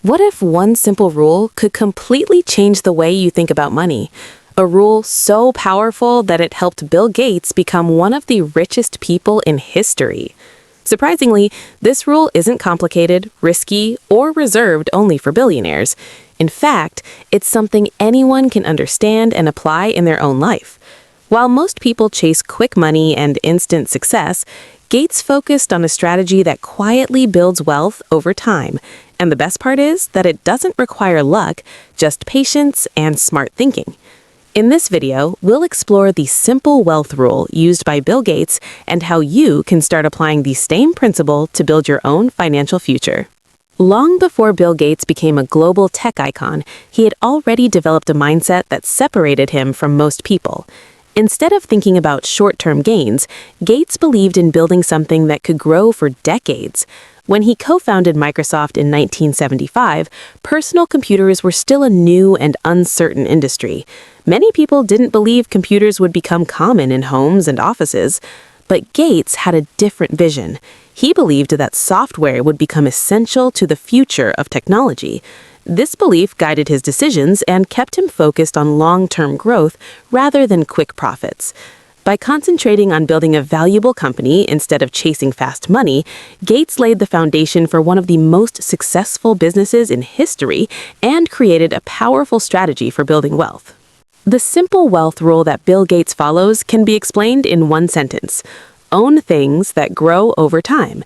What if one simple rule could completely change the way you think about money? A rule so powerful that it helped Bill Gates become one of the richest people in history. Surprisingly, this rule isn't complicated, risky, or reserved only for billionaires. In fact, it's something anyone can understand and apply in their own life. While most people chase quick money and instant success, Gates focused on a strategy that quietly builds wealth over time. And the best part is that it doesn't require luck, just patience and smart thinking. In this video, we'll explore the simple wealth rule used by Bill Gates and how you can start applying the same principle to build your own financial future. Long before Bill Gates became a global tech icon, he had already developed a mindset that separated him from most people. Instead of thinking about short-term gains, Gates believed in building something that could grow for decades. When he co-founded Microsoft in 1975, personal computers were still a new and uncertain industry. Many people didn't believe computers would become common in homes and offices. But Gates had a different vision. He believed that software would become essential to the future of technology. This belief guided his decisions and kept him focused on long-term growth rather than quick profits. By concentrating on building a valuable company instead of chasing fast money, Gates laid the foundation for one of the most successful businesses in history and created a powerful strategy for building wealth. The simple wealth rule that Bill Gates follows can be explained in one sentence: own things that grow over time.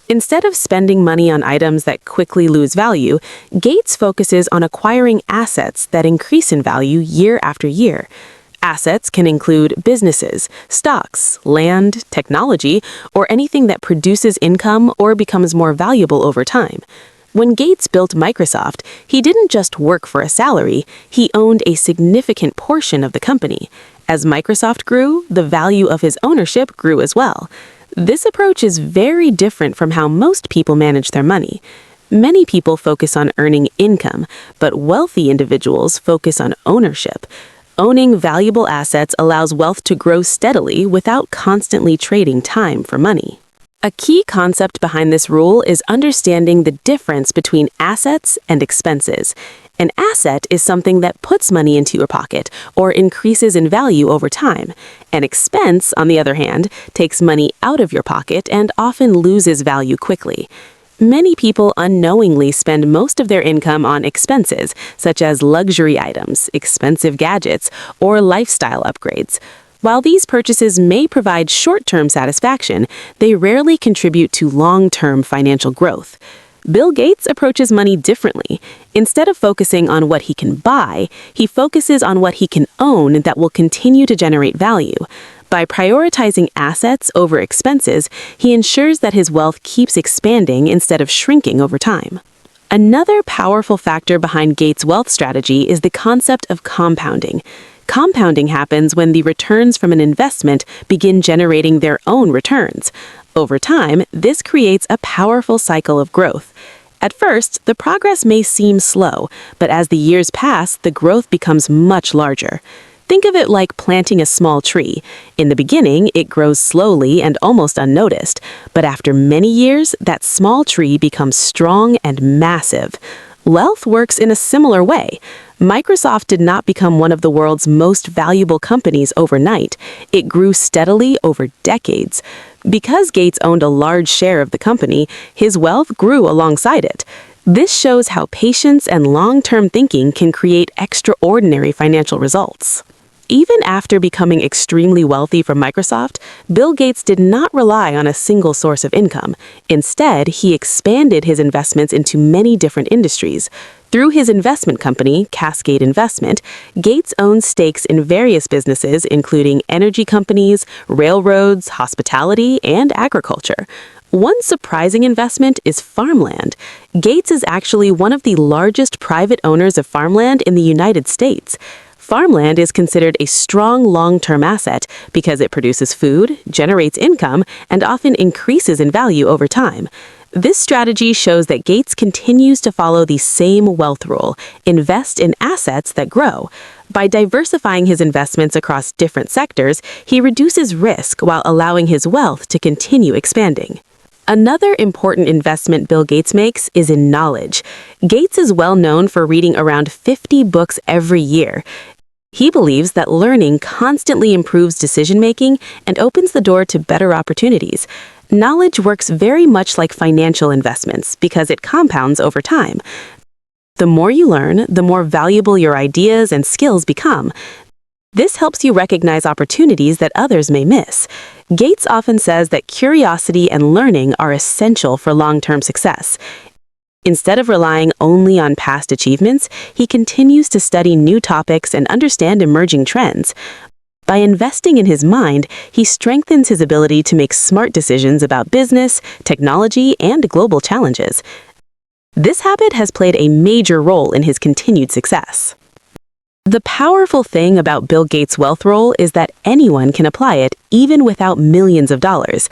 Instead of spending money on items that quickly lose value, Gates focuses on acquiring assets that increase in value year after year. Assets can include businesses, stocks, land, technology, or anything that produces income or becomes more valuable over time. When Gates built Microsoft, he didn't just work for a salary, he owned a significant portion of the company. As Microsoft grew, the value of his ownership grew as well. This approach is very different from how most people manage their money. Many people focus on earning income, but wealthy individuals focus on ownership. Owning valuable assets allows wealth to grow steadily without constantly trading time for money. A key concept behind this rule is understanding the difference between assets and expenses. An asset is something that puts money into your pocket or increases in value over time. An expense, on the other hand, takes money out of your pocket and often loses value quickly. Many people unknowingly spend most of their income on expenses, such as luxury items, expensive gadgets, or lifestyle upgrades. While these purchases may provide short-term satisfaction, they rarely contribute to long-term financial growth. Bill Gates approaches money differently. Instead of focusing on what he can buy, he focuses on what he can own that will continue to generate value. By prioritizing assets over expenses, he ensures that his wealth keeps expanding instead of shrinking over time. Another powerful factor behind Gates' wealth strategy is the concept of compounding. Compounding happens when the returns from an investment begin generating their own returns. Over time, this creates a powerful cycle of growth. At first, the progress may seem slow, but as the years pass, the growth becomes much larger. Think of it like planting a small tree. In the beginning, it grows slowly and almost unnoticed, but after many years, that small tree becomes strong and massive. Wealth works in a similar way. Microsoft did not become one of the world's most valuable companies overnight. It grew steadily over decades. Because Gates owned a large share of the company, his wealth grew alongside it. This shows how patience and long-term thinking can create extraordinary financial results. Even after becoming extremely wealthy from Microsoft, Bill Gates did not rely on a single source of income. Instead, he expanded his investments into many different industries. Through his investment company, Cascade Investment, Gates owns stakes in various businesses including energy companies, railroads, hospitality, and agriculture. One surprising investment is farmland. Gates is actually one of the largest private owners of farmland in the United States. Farmland is considered a strong long-term asset because it produces food, generates income, and often increases in value over time. This strategy shows that Gates continues to follow the same wealth rule: invest in assets that grow. By diversifying his investments across different sectors, he reduces risk while allowing his wealth to continue expanding. Another important investment Bill Gates makes is in knowledge. Gates is well known for reading around 50 books every year. He believes that learning constantly improves decision-making and opens the door to better opportunities. Knowledge works very much like financial investments because it compounds over time. The more you learn, the more valuable your ideas and skills become. This helps you recognize opportunities that others may miss. Gates often says that curiosity and learning are essential for long-term success. Instead of relying only on past achievements, he continues to study new topics and understand emerging trends. By investing in his mind, he strengthens his ability to make smart decisions about business, technology, and global challenges. This habit has played a major role in his continued success. The powerful thing about Bill Gates' wealth role is that anyone can apply it even without millions of dollars.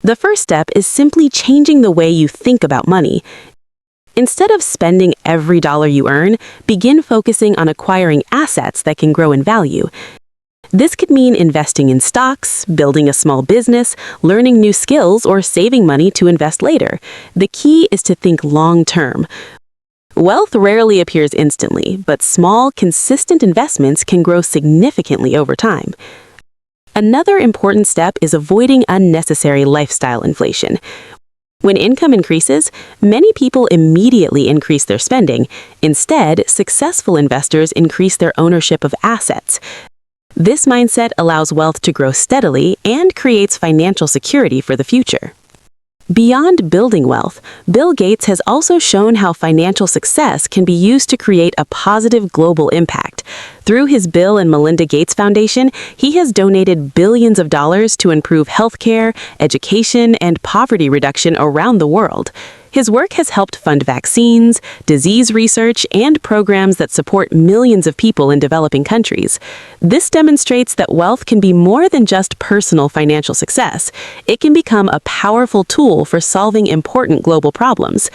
The first step is simply changing the way you think about money. Instead of spending every dollar you earn, begin focusing on acquiring assets that can grow in value. This could mean investing in stocks, building a small business, learning new skills, or saving money to invest later. The key is to think long-term. Wealth rarely appears instantly, but small, consistent investments can grow significantly over time. Another important step is avoiding unnecessary lifestyle inflation. When income increases, many people immediately increase their spending. Instead, successful investors increase their ownership of assets. This mindset allows wealth to grow steadily and creates financial security for the future. Beyond building wealth, Bill Gates has also shown how financial success can be used to create a positive global impact. Through his Bill and Melinda Gates Foundation, he has donated billions of dollars to improve healthcare, education, and poverty reduction around the world. His work has helped fund vaccines, disease research, and programs that support millions of people in developing countries. This demonstrates that wealth can be more than just personal financial success. It can become a powerful tool for solving important global problems.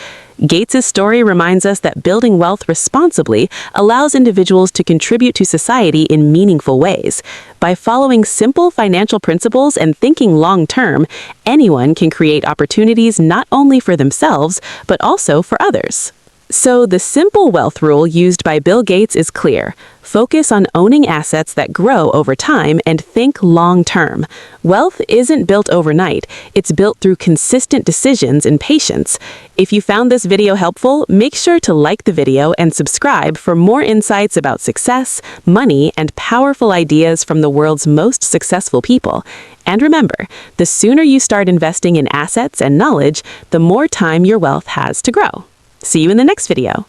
Gates' story reminds us that building wealth responsibly allows individuals to contribute to society in meaningful ways. By following simple financial principles and thinking long-term, anyone can create opportunities not only for themselves, but also for others. So the simple wealth rule used by Bill Gates is clear. Focus on owning assets that grow over time and think long-term. Wealth isn't built overnight. It's built through consistent decisions and patience. If you found this video helpful, make sure to like the video and subscribe for more insights about success, money, and powerful ideas from the world's most successful people. And remember, the sooner you start investing in assets and knowledge, the more time your wealth has to grow. See you in the next video.